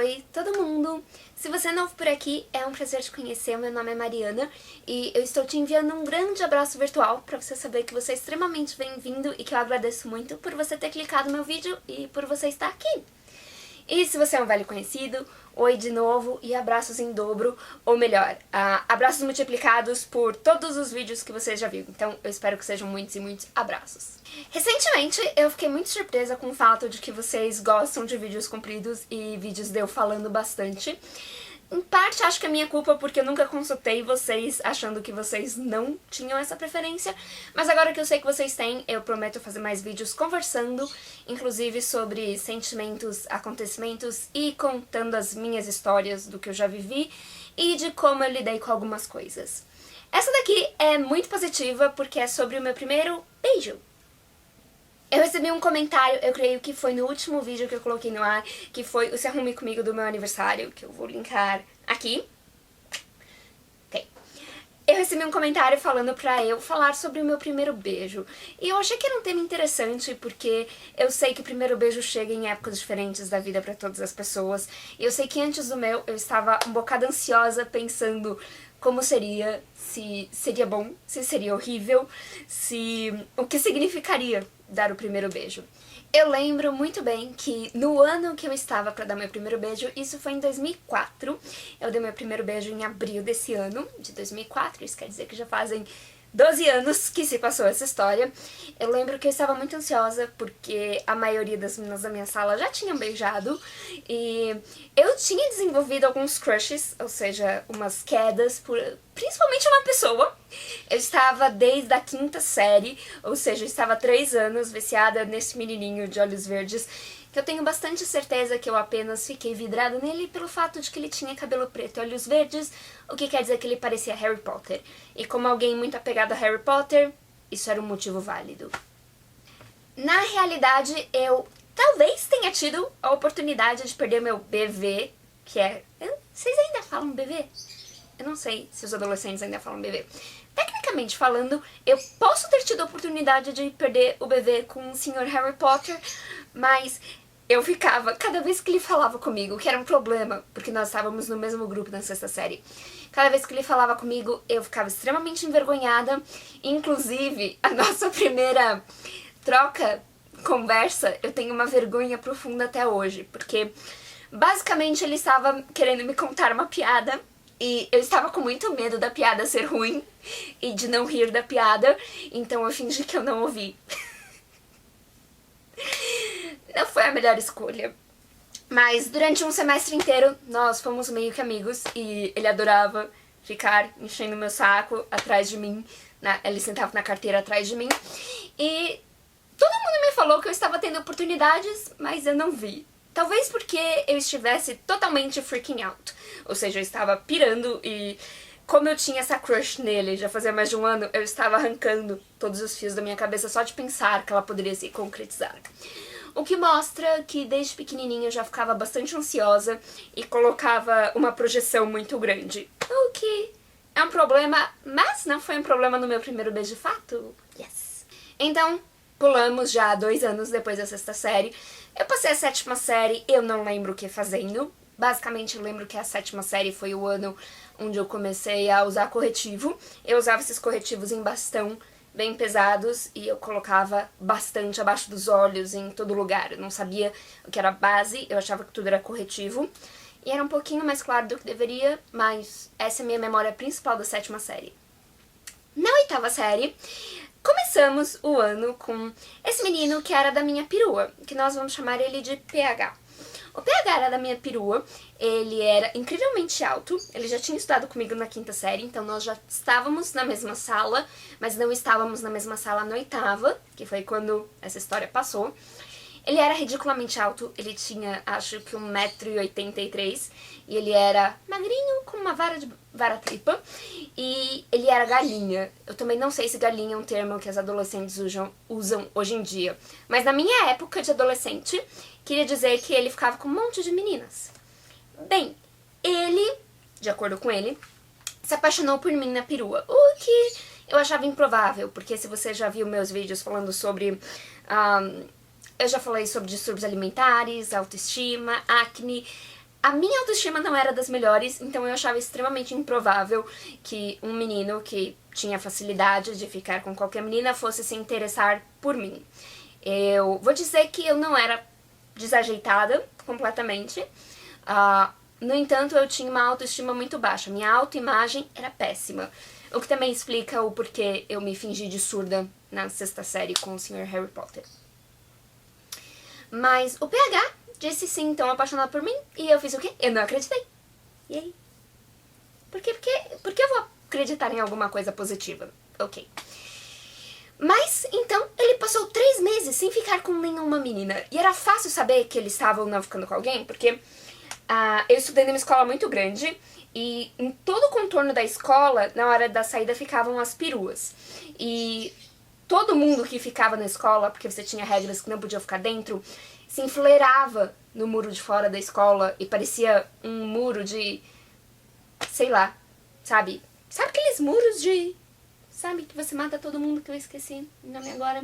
Oi, todo mundo! Se você é novo por aqui, é um prazer te conhecer, meu nome é Mariana e eu estou te enviando um grande abraço virtual para você saber que você é extremamente bem-vindo e que eu agradeço muito por você ter clicado no meu vídeo e por você estar aqui. E se você é um velho conhecido, oi de novo e abraços em dobro, ou melhor, abraços multiplicados por todos os vídeos que você já viu. Então eu espero que sejam muitos e muitos abraços. Recentemente eu fiquei muito surpresa com o fato de que vocês gostam de vídeos compridos e vídeos de eu falando bastante. Em parte acho que é minha culpa porque eu nunca consultei vocês achando que vocês não tinham essa preferência, mas agora que eu sei que vocês têm, eu prometo fazer mais vídeos conversando, inclusive sobre sentimentos, acontecimentos e contando as minhas histórias do que eu já vivi e de como eu lidei com algumas coisas. Essa daqui é muito positiva porque é sobre o meu primeiro beijo. Eu recebi um comentário, eu creio que foi no último vídeo que eu coloquei no ar, que foi o Se Arrume Comigo do meu aniversário, que eu vou linkar aqui. Ok. Eu recebi um comentário falando pra eu falar sobre o meu primeiro beijo. E eu achei que era um tema interessante, porque eu sei que o primeiro beijo chega em épocas diferentes da vida pra todas as pessoas. E eu sei que antes do meu, eu estava um bocado ansiosa, pensando como seria, se seria bom, se seria horrível, o que significaria dar o primeiro beijo. Eu lembro muito bem que no ano que eu estava pra dar meu primeiro beijo, isso foi em 2004, eu dei meu primeiro beijo em abril desse ano, de 2004, isso quer dizer que já fazem 12 anos que se passou essa história. Eu lembro que eu estava muito ansiosa porque a maioria das meninas da minha sala já tinham beijado e eu tinha desenvolvido alguns crushes, ou seja, umas quedas por principalmente uma pessoa. Eu estava desde a 5ª série, ou seja, eu estava há 3 anos viciada nesse menininho de olhos verdes, que eu tenho bastante certeza que eu apenas fiquei vidrada nele pelo fato de que ele tinha cabelo preto e olhos verdes, o que quer dizer que ele parecia Harry Potter. E como alguém muito apegado a Harry Potter, isso era um motivo válido. Na realidade, eu talvez tenha tido a oportunidade de perder meu BV, que é... Vocês ainda falam BV? Eu não sei se os adolescentes ainda falam BV. Tecnicamente falando, eu posso ter tido a oportunidade de perder o BV com o Sr. Harry Potter, mas eu ficava, cada vez que ele falava comigo, que era um problema, porque nós estávamos no mesmo grupo na 6ª série, cada vez que ele falava comigo, eu ficava extremamente envergonhada. Inclusive, a nossa primeira troca, conversa, eu tenho uma vergonha profunda até hoje, porque basicamente ele estava querendo me contar uma piada, e eu estava com muito medo da piada ser ruim e de não rir da piada, então eu fingi que eu não ouvi. Não foi a melhor escolha. Mas durante um semestre inteiro nós fomos meio que amigos e ele adorava ficar enchendo meu saco atrás de mim. Ele sentava na carteira atrás de mim e todo mundo me falou que eu estava tendo oportunidades, mas eu não vi. Talvez porque eu estivesse totalmente freaking out. Ou seja, eu estava pirando e como eu tinha essa crush nele já fazia mais de um ano, eu estava arrancando todos os fios da minha cabeça só de pensar que ela poderia se concretizar. O que mostra que desde pequenininha eu já ficava bastante ansiosa e colocava uma projeção muito grande. O que é um problema, mas não foi um problema no meu primeiro beijo de fato. Yes! Então, pulamos já 2 anos depois da 6ª série. Eu passei a 7ª série, eu não lembro o que fazendo. Basicamente, eu lembro que a 7ª série foi o ano onde eu comecei a usar corretivo. Eu usava esses corretivos em bastão, bem pesados, e eu colocava bastante abaixo dos olhos, em todo lugar. Eu não sabia o que era base, eu achava que tudo era corretivo. E era um pouquinho mais claro do que deveria, mas essa é a minha memória principal da 7ª série. Na 8ª série, começamos o ano com esse menino que era da minha perua, que nós vamos chamar ele de PH. O PH era da minha perua, ele era incrivelmente alto, ele já tinha estudado comigo na 5ª série, então nós já estávamos na mesma sala, mas não estávamos na mesma sala na 8ª, que foi quando essa história passou. Ele era ridiculamente alto, ele tinha acho que 1,83 m, e ele era magrinho com uma vara-tripa, e ele era galinha. Eu também não sei se galinha é um termo que as adolescentes usam hoje em dia, mas na minha época de adolescente, queria dizer que ele ficava com um monte de meninas. Bem, ele, de acordo com ele, se apaixonou por mim na perua, o que eu achava improvável, porque se você já viu meus vídeos falando sobre... eu já falei sobre distúrbios alimentares, autoestima, acne, A minha autoestima não era das melhores, então eu achava extremamente improvável que um menino que tinha facilidade de ficar com qualquer menina fosse se interessar por mim. Eu vou dizer que eu não era desajeitada completamente. No entanto, eu tinha uma autoestima muito baixa. Minha autoimagem era péssima. O que também explica o porquê eu me fingi de surda na 6ª série com o Sr. Harry Potter. Mas o PH disse sim, tão apaixonado por mim, e eu fiz o quê? Eu não acreditei. E aí? Por quê? Porque eu vou acreditar em alguma coisa positiva. Ok. Mas, então, ele passou 3 meses sem ficar com nenhuma menina. E era fácil saber que ele estava ou não ficando com alguém, porque eu estudei numa escola muito grande, e em todo o contorno da escola, na hora da saída, ficavam as peruas. E todo mundo que ficava na escola, porque você tinha regras que não podia ficar dentro, se enfileirava no muro de fora da escola e parecia um muro de, sei lá, sabe? Sabe aqueles muros de, sabe, que você mata todo mundo, que eu esqueci o nome agora?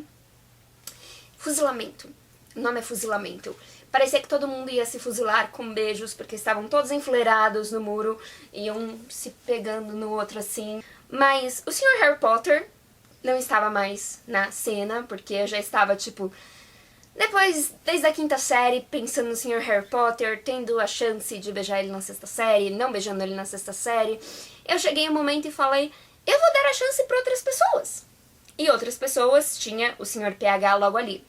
Fuzilamento. O nome é fuzilamento. Parecia que todo mundo ia se fuzilar com beijos, porque estavam todos enfileirados no muro e um se pegando no outro assim. Mas o Sr. Harry Potter não estava mais na cena, porque eu já estava, tipo, desde a 5ª série, pensando no Sr. Harry Potter, tendo a chance de beijar ele na 6ª série, não beijando ele na 6ª série. Eu cheguei um momento e falei, eu vou dar a chance para outras pessoas. E outras pessoas tinha o Sr. PH logo ali.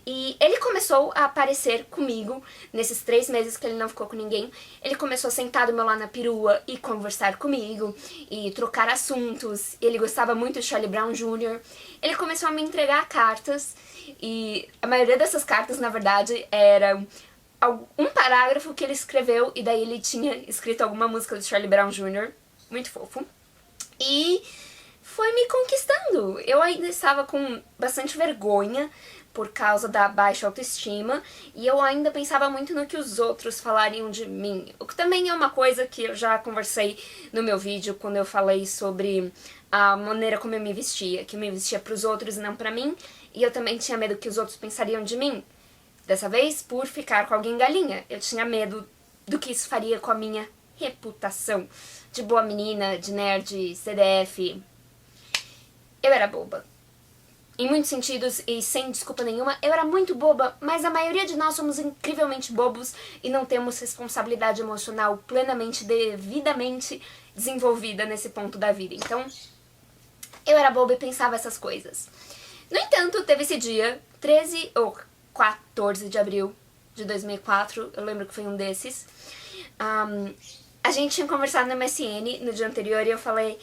E ele começou a aparecer comigo nesses 3 meses que ele não ficou com ninguém. Ele começou a sentar do meu lado na perua e conversar comigo e trocar assuntos. Ele gostava muito de Charlie Brown Jr. Ele começou a me entregar cartas e a maioria dessas cartas, na verdade, era um parágrafo que ele escreveu e daí ele tinha escrito alguma música de Charlie Brown Jr. Muito fofo. E foi me conquistando. Eu ainda estava com bastante vergonha por causa da baixa autoestima, e eu ainda pensava muito no que os outros falariam de mim, o que também é uma coisa que eu já conversei no meu vídeo quando eu falei sobre a maneira como eu me vestia, que eu me vestia pros outros e não pra mim, e eu também tinha medo que os outros pensariam de mim, dessa vez por ficar com alguém galinha. Eu tinha medo do que isso faria com a minha reputação de boa menina, de nerd, CDF. Eu era boba. Em muitos sentidos e sem desculpa nenhuma, eu era muito boba, mas a maioria de nós somos incrivelmente bobos e não temos responsabilidade emocional plenamente, devidamente desenvolvida nesse ponto da vida. Então, eu era boba e pensava essas coisas. No entanto, teve esse dia, 13 ou 14 de abril de 2004, eu lembro que foi um desses. A gente tinha conversado no MSN no dia anterior e eu falei,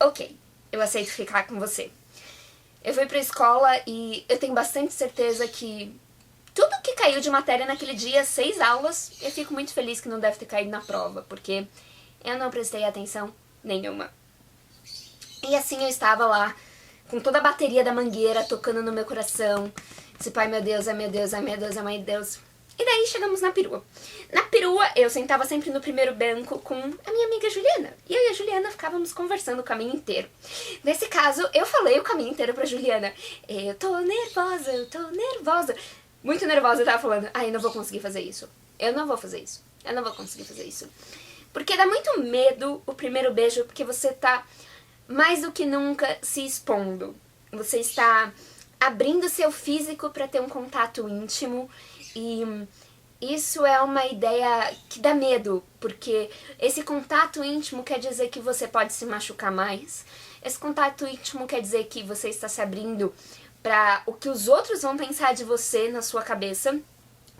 ok, eu aceito ficar com você. Eu fui pra escola e eu tenho bastante certeza que tudo que caiu de matéria naquele dia, 6 aulas, eu fico muito feliz que não deve ter caído na prova, porque eu não prestei atenção nenhuma. E assim eu estava lá, com toda a bateria da Mangueira tocando no meu coração. Tipo, ai meu Deus, ai meu Deus, ai meu Deus, ai meu Deus. E daí chegamos na perua. Na perua, eu sentava sempre no primeiro banco com a minha amiga Juliana. E eu e a Juliana ficávamos conversando o caminho inteiro. Nesse caso, eu falei o caminho inteiro pra Juliana. Eu tô nervosa, eu tô nervosa. Muito nervosa, eu tava falando, ai, eu não vou conseguir fazer isso. Eu não vou fazer isso. Eu não vou conseguir fazer isso. Porque dá muito medo o primeiro beijo, porque você tá mais do que nunca se expondo. Você está abrindo seu físico pra ter um contato íntimo. E isso é uma ideia que dá medo, porque esse contato íntimo quer dizer que você pode se machucar mais. Esse contato íntimo quer dizer que você está se abrindo para o que os outros vão pensar de você na sua cabeça.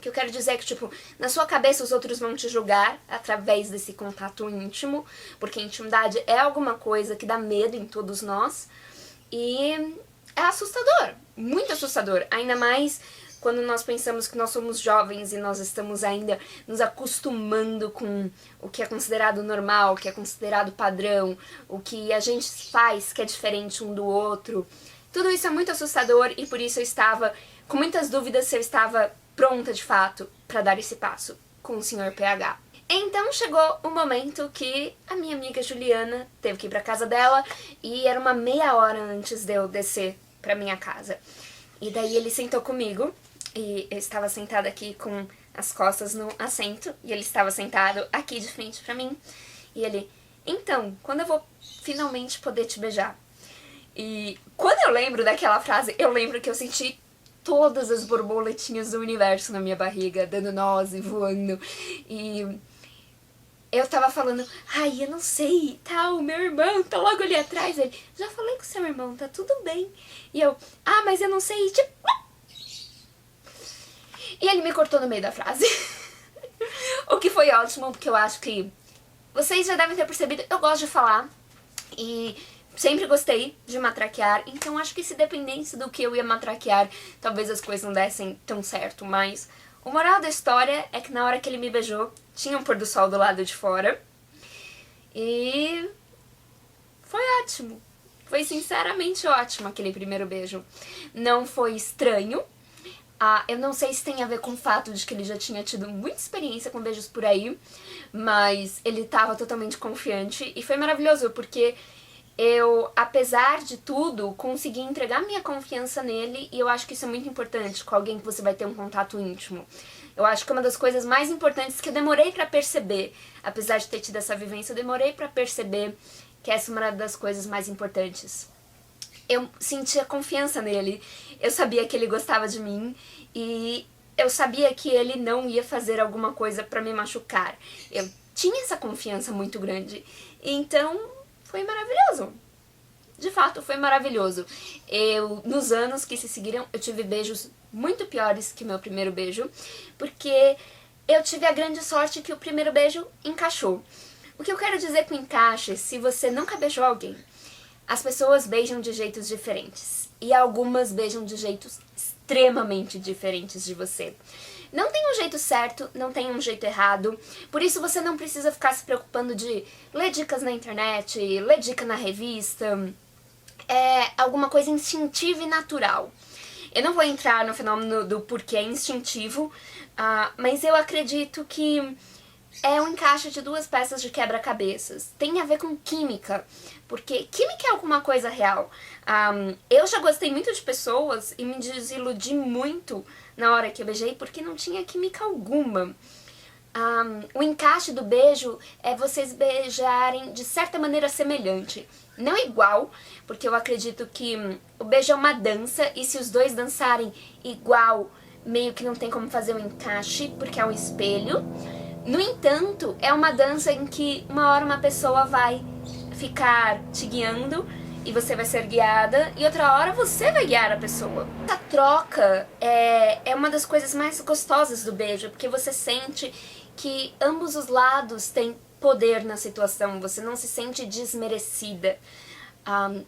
Que eu quero dizer que, tipo, na sua cabeça os outros vão te julgar através desse contato íntimo, porque intimidade é alguma coisa que dá medo em todos nós. E é assustador, muito assustador, ainda mais quando nós pensamos que nós somos jovens e nós estamos ainda nos acostumando com o que é considerado normal, o que é considerado padrão, o que a gente faz que é diferente um do outro. Tudo isso é muito assustador e por isso eu estava com muitas dúvidas se eu estava pronta de fato para dar esse passo com o Sr. PH. Então chegou o momento que a minha amiga Juliana teve que ir para casa dela e era uma meia hora antes de eu descer para minha casa. E daí ele sentou comigo. E eu estava sentada aqui com as costas no assento e ele estava sentado aqui de frente pra mim. E ele, então, quando eu vou finalmente poder te beijar? E quando eu lembro daquela frase, eu lembro que eu senti todas as borboletinhas do universo na minha barriga, dando nós e voando. E eu tava falando, ai, eu não sei, tal, meu irmão tá logo ali atrás. Ele, já falei com seu irmão, tá tudo bem. E eu, mas eu não sei, tipo... E ele me cortou no meio da frase. O que foi ótimo, porque eu acho que vocês já devem ter percebido, eu gosto de falar. E sempre gostei de matraquear, então acho que se dependesse do que eu ia matraquear, talvez as coisas não dessem tão certo, mas o moral da história é que na hora que ele me beijou, tinha um pôr do sol do lado de fora, e foi ótimo. Foi sinceramente ótimo aquele primeiro beijo. Não foi estranho. Eu não sei se tem a ver com o fato de que ele já tinha tido muita experiência com beijos por aí, mas ele tava totalmente confiante e foi maravilhoso, porque eu, apesar de tudo, consegui entregar minha confiança nele e eu acho que isso é muito importante com alguém que você vai ter um contato íntimo. Eu acho que é uma das coisas mais importantes que eu demorei pra perceber, apesar de ter tido essa vivência, eu demorei pra perceber que essa é uma das coisas mais importantes. Eu sentia confiança nele, eu sabia que ele gostava de mim e eu sabia que ele não ia fazer alguma coisa pra me machucar. Eu tinha essa confiança muito grande, então foi maravilhoso. De fato, foi maravilhoso. Nos anos que se seguiram, eu tive beijos muito piores que meu primeiro beijo, porque eu tive a grande sorte que o primeiro beijo encaixou. O que eu quero dizer com encaixe, se você nunca beijou alguém, as pessoas beijam de jeitos diferentes. E algumas beijam de jeitos extremamente diferentes de você. Não tem um jeito certo, não tem um jeito errado. Por isso você não precisa ficar se preocupando de ler dicas na internet, ler dica na revista. É alguma coisa instintiva e natural. Eu não vou entrar no fenômeno do porquê é instintivo, mas eu acredito que é um encaixe de duas peças de quebra-cabeças. Tem a ver com química, porque química é alguma coisa real. Eu já gostei muito de pessoas e me desiludi muito na hora que eu beijei, porque não tinha química alguma. O encaixe do beijo é vocês beijarem de certa maneira semelhante. Não igual, porque eu acredito que o beijo é uma dança, e se os dois dançarem igual, meio que não tem como fazer um encaixe, porque é um espelho. No entanto, é uma dança em que uma hora uma pessoa vai ficar te guiando e você vai ser guiada, e outra hora você vai guiar a pessoa. Essa troca é uma das coisas mais gostosas do beijo, porque você sente que ambos os lados têm poder na situação, você não se sente desmerecida.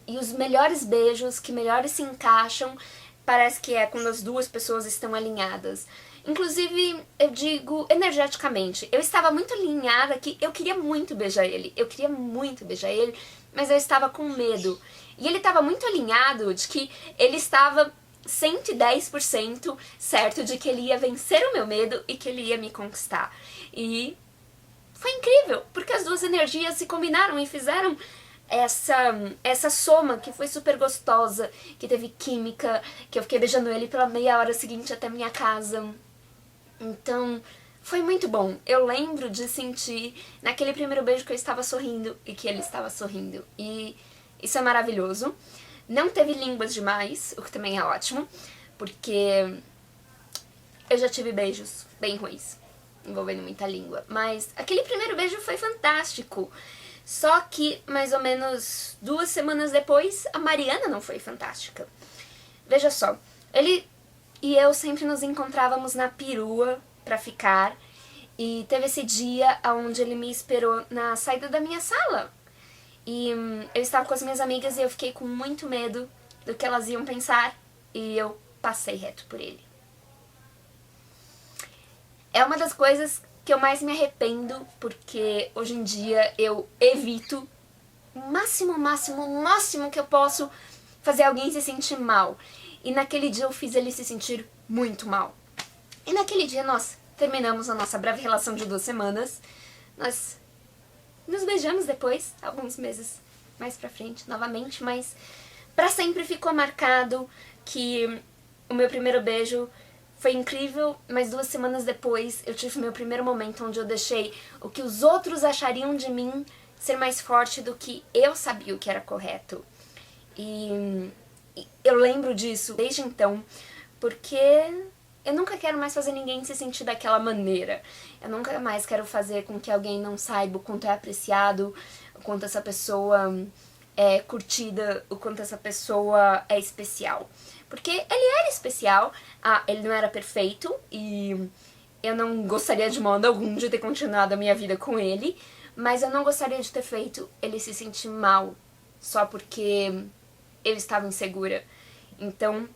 E os melhores beijos, que melhores se encaixam, parece que é quando as duas pessoas estão alinhadas. Inclusive, eu digo energeticamente, eu estava muito alinhada que eu queria muito beijar ele, mas eu estava com medo. E ele estava muito alinhado de que ele estava 110% certo de que ele ia vencer o meu medo e que ele ia me conquistar. E foi incrível, porque as duas energias se combinaram e fizeram essa soma que foi super gostosa, que teve química, que eu fiquei beijando ele pela meia hora seguinte até minha casa. Então, foi muito bom. Eu lembro de sentir naquele primeiro beijo que eu estava sorrindo e que ele estava sorrindo. E isso é maravilhoso. Não teve línguas demais, o que também é ótimo, porque eu já tive beijos bem ruins, envolvendo muita língua. Mas aquele primeiro beijo foi fantástico. Só que, mais ou menos 2 semanas depois, a Mariana não foi fantástica. Veja só, ele e eu sempre nos encontrávamos na perua pra ficar, e teve esse dia onde ele me esperou na saída da minha sala. E eu estava com as minhas amigas e eu fiquei com muito medo do que elas iam pensar, e eu passei reto por ele. É uma das coisas que eu mais me arrependo, porque hoje em dia eu evito o máximo que eu posso fazer alguém se sentir mal. E naquele dia eu fiz ele se sentir muito mal. E naquele dia nós terminamos a nossa breve relação de 2 semanas. Nós nos beijamos depois, alguns meses mais pra frente, novamente, mas pra sempre ficou marcado que o meu primeiro beijo Foi incrível, mas 2 semanas depois eu tive meu primeiro momento onde eu deixei o que os outros achariam de mim ser mais forte do que eu sabia o que era correto. E eu lembro disso desde então, porque eu nunca quero mais fazer ninguém se sentir daquela maneira. Eu nunca mais quero fazer com que alguém não saiba o quanto é apreciado, o quanto essa pessoa é curtida, o quanto essa pessoa é especial. Porque ele era especial, ele não era perfeito e eu não gostaria de modo algum de ter continuado a minha vida com ele, mas eu não gostaria de ter feito ele se sentir mal só porque eu estava insegura. Então,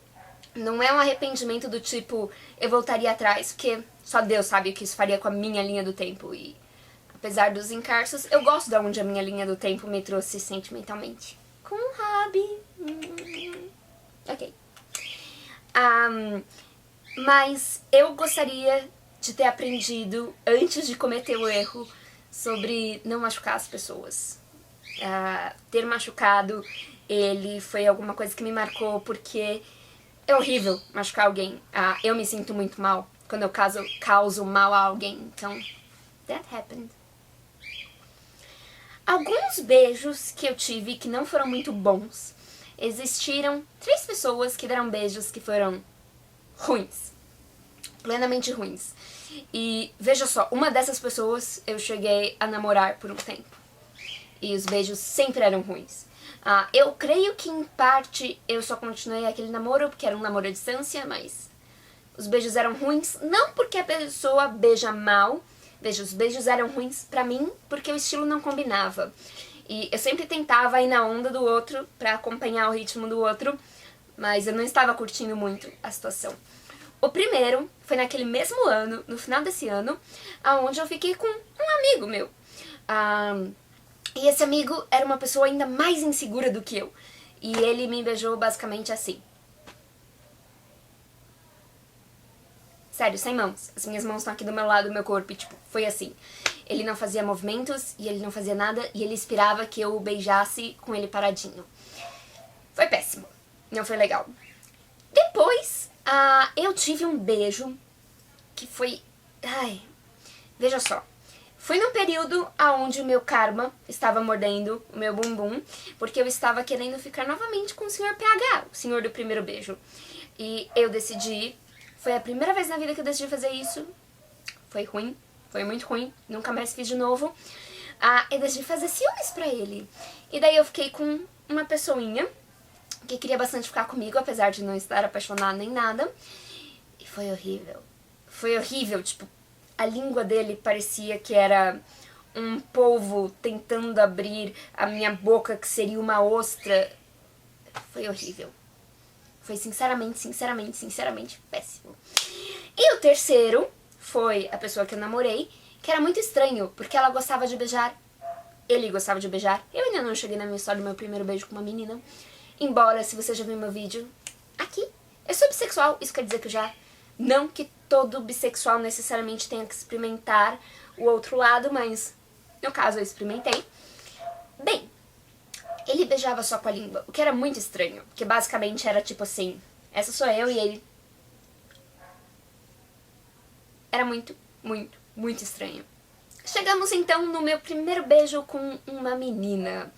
não é um arrependimento do tipo, eu voltaria atrás, porque só Deus sabe o que isso faria com a minha linha do tempo. E apesar dos encarços, eu gosto de onde a minha linha do tempo me trouxe sentimentalmente. Com um hobby. Ok. Mas eu gostaria de ter aprendido, antes de cometer o erro, sobre não machucar as pessoas. Ter machucado ele foi alguma coisa que me marcou, porque é horrível machucar alguém. Eu me sinto muito mal quando eu causo mal a alguém. Então, that happened. Alguns beijos que eu tive que não foram muito bons. Existiram 3 pessoas que deram beijos que foram ruins. Plenamente ruins. E veja só, uma dessas pessoas eu cheguei a namorar por um tempo. E os beijos sempre eram ruins. Eu creio que em parte eu só continuei aquele namoro porque era um namoro à distância, mas os beijos eram ruins, não porque a pessoa beija mal. Veja, os beijos eram ruins pra mim porque o estilo não combinava. E eu sempre tentava ir na onda do outro pra acompanhar o ritmo do outro, mas eu não estava curtindo muito a situação. O primeiro foi naquele mesmo ano, no final desse ano, onde eu fiquei com um amigo meu. E esse amigo era uma pessoa ainda mais insegura do que eu. E ele me beijou basicamente assim. Sério, sem mãos. As minhas mãos estão aqui do meu lado do meu corpo e, tipo, foi assim. Ele não fazia movimentos e ele não fazia nada e ele esperava que eu o beijasse com ele paradinho. Foi péssimo. Não foi legal. Depois, eu tive um beijo que foi... veja só. Foi num período onde o meu karma estava mordendo o meu bumbum, porque eu estava querendo ficar novamente com o Sr. PH, o senhor do primeiro beijo. E eu decidi, foi a primeira vez na vida que eu decidi fazer isso, foi ruim, foi muito ruim, nunca mais fiz de novo. Eu decidi fazer ciúmes pra ele. E daí eu fiquei com uma pessoinha que queria bastante ficar comigo, apesar de não estar apaixonada nem nada. E foi horrível. Foi horrível, tipo, a língua dele parecia que era um polvo tentando abrir a minha boca, que seria uma ostra. Foi horrível. Foi sinceramente péssimo. E o terceiro foi a pessoa que eu namorei, que era muito estranho, porque ela gostava de beijar, ele gostava de beijar. Eu ainda não cheguei na minha história do meu primeiro beijo com uma menina. Embora, se você já viu meu vídeo, aqui, eu sou bissexual, isso quer dizer que eu já... Não que todo bissexual necessariamente tenha que experimentar o outro lado, mas no caso eu experimentei. Bem, ele beijava só com a língua, o que era muito estranho, porque basicamente era tipo assim, essa sou eu e ele... Era muito estranho. Chegamos então no meu primeiro beijo com uma menina.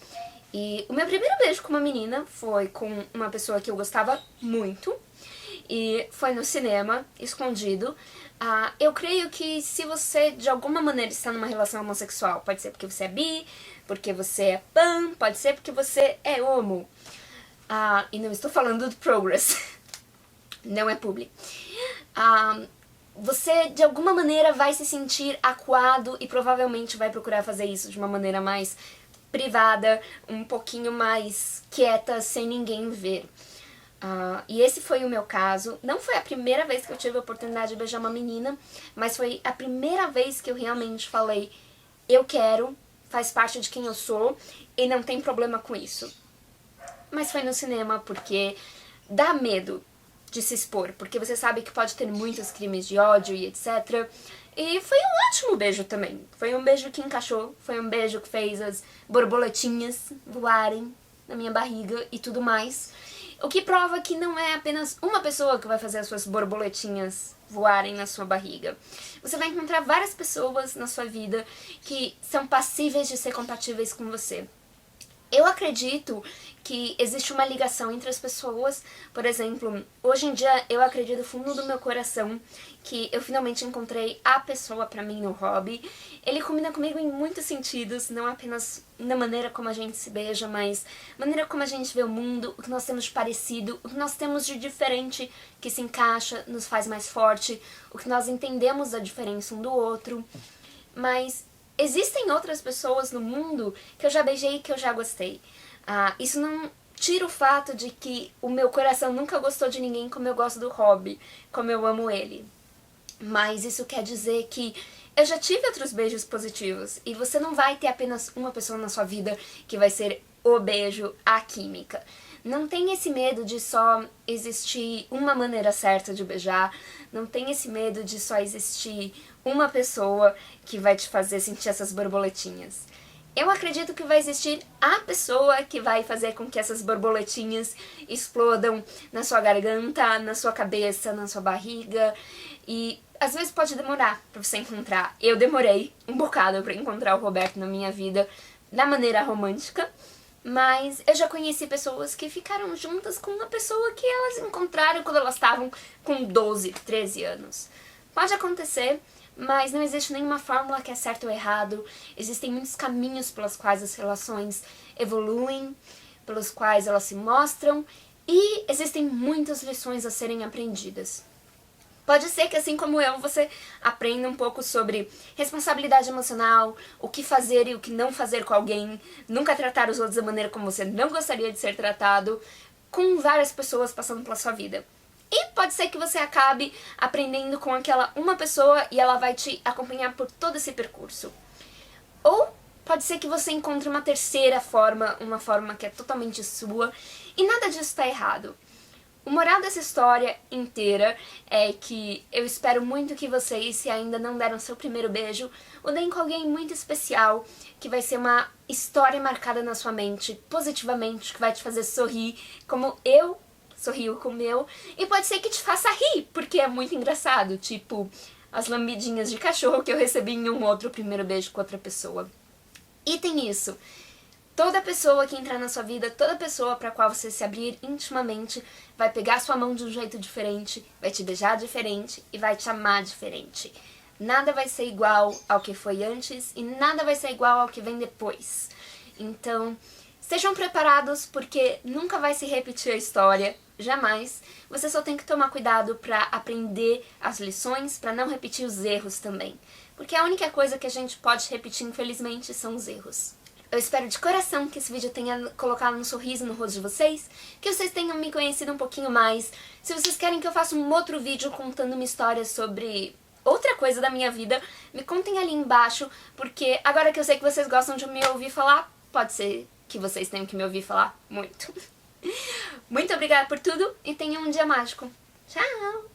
E o meu primeiro beijo com uma menina foi com uma pessoa que eu gostava muito. E foi no cinema, escondido. Eu creio que se você de alguma maneira está numa relação homossexual, pode ser porque você é bi, porque você é pan, pode ser porque você é homo. E não estou falando do Progress. Não é publi. Você de alguma maneira vai se sentir acuado e provavelmente vai procurar fazer isso de uma maneira mais privada, um pouquinho mais quieta, sem ninguém ver. E esse foi o meu caso. Não foi a primeira vez que eu tive a oportunidade de beijar uma menina, mas foi a primeira vez que eu realmente falei, eu quero, faz parte de quem eu sou e não tem problema com isso. Mas foi no cinema porque dá medo de se expor, porque você sabe que pode ter muitos crimes de ódio e etc. E foi um ótimo beijo também. Foi um beijo que encaixou, foi um beijo que fez as borboletinhas voarem na minha barriga e tudo mais. O que prova que não é apenas uma pessoa que vai fazer as suas borboletinhas voarem na sua barriga. Você vai encontrar várias pessoas na sua vida que são passíveis de ser compatíveis com você. Eu acredito que existe uma ligação entre as pessoas. Por exemplo, hoje em dia eu acredito do fundo do meu coração que eu finalmente encontrei a pessoa pra mim no hobby. Ele combina comigo em muitos sentidos, não apenas na maneira como a gente se beija, mas maneira como a gente vê o mundo, o que nós temos de parecido, o que nós temos de diferente que se encaixa, nos faz mais forte, o que nós entendemos da diferença um do outro. Mas existem outras pessoas no mundo que eu já beijei e que eu já gostei. Isso não tira o fato de que o meu coração nunca gostou de ninguém como eu gosto do hobby, como eu amo ele. Mas isso quer dizer que eu já tive outros beijos positivos e você não vai ter apenas uma pessoa na sua vida que vai ser o beijo, a química. Não tem esse medo de só existir uma maneira certa de beijar, não tem esse medo de só existir uma pessoa que vai te fazer sentir essas borboletinhas. Eu acredito que vai existir a pessoa que vai fazer com que essas borboletinhas explodam na sua garganta, na sua cabeça, na sua barriga. E às vezes pode demorar pra você encontrar. Eu demorei um bocado pra encontrar o Roberto na minha vida da maneira romântica. Mas eu já conheci pessoas que ficaram juntas com uma pessoa que elas encontraram quando elas estavam com 12, 13 anos. Pode acontecer, mas não existe nenhuma fórmula que é certo ou errado. Existem muitos caminhos pelos quais as relações evoluem, pelos quais elas se mostram, e existem muitas lições a serem aprendidas. Pode ser que, assim como eu, você aprenda um pouco sobre responsabilidade emocional, o que fazer e o que não fazer com alguém, nunca tratar os outros da maneira como você não gostaria de ser tratado, com várias pessoas passando pela sua vida. E pode ser que você acabe aprendendo com aquela uma pessoa e ela vai te acompanhar por todo esse percurso. Ou pode ser que você encontre uma terceira forma, uma forma que é totalmente sua, e nada disso está errado. O moral dessa história inteira é que eu espero muito que vocês, se ainda não deram seu primeiro beijo, o deem com alguém muito especial, que vai ser uma história marcada na sua mente, positivamente, que vai te fazer sorrir, como eu sorrio com o meu, e pode ser que te faça rir, porque é muito engraçado, tipo as lambidinhas de cachorro que eu recebi em um outro primeiro beijo com outra pessoa. E tem isso. Toda pessoa que entrar na sua vida, toda pessoa pra qual você se abrir intimamente, vai pegar sua mão de um jeito diferente, vai te beijar diferente e vai te amar diferente. Nada vai ser igual ao que foi antes e nada vai ser igual ao que vem depois. Então, estejam preparados porque nunca vai se repetir a história, jamais. Você só tem que tomar cuidado pra aprender as lições, pra não repetir os erros também. Porque a única coisa que a gente pode repetir, infelizmente, são os erros. Eu espero de coração que esse vídeo tenha colocado um sorriso no rosto de vocês, que vocês tenham me conhecido um pouquinho mais. Se vocês querem que eu faça um outro vídeo contando uma história sobre outra coisa da minha vida, me contem ali embaixo, porque agora que eu sei que vocês gostam de me ouvir falar, pode ser que vocês tenham que me ouvir falar muito. Muito obrigada por tudo e tenham um dia mágico. Tchau!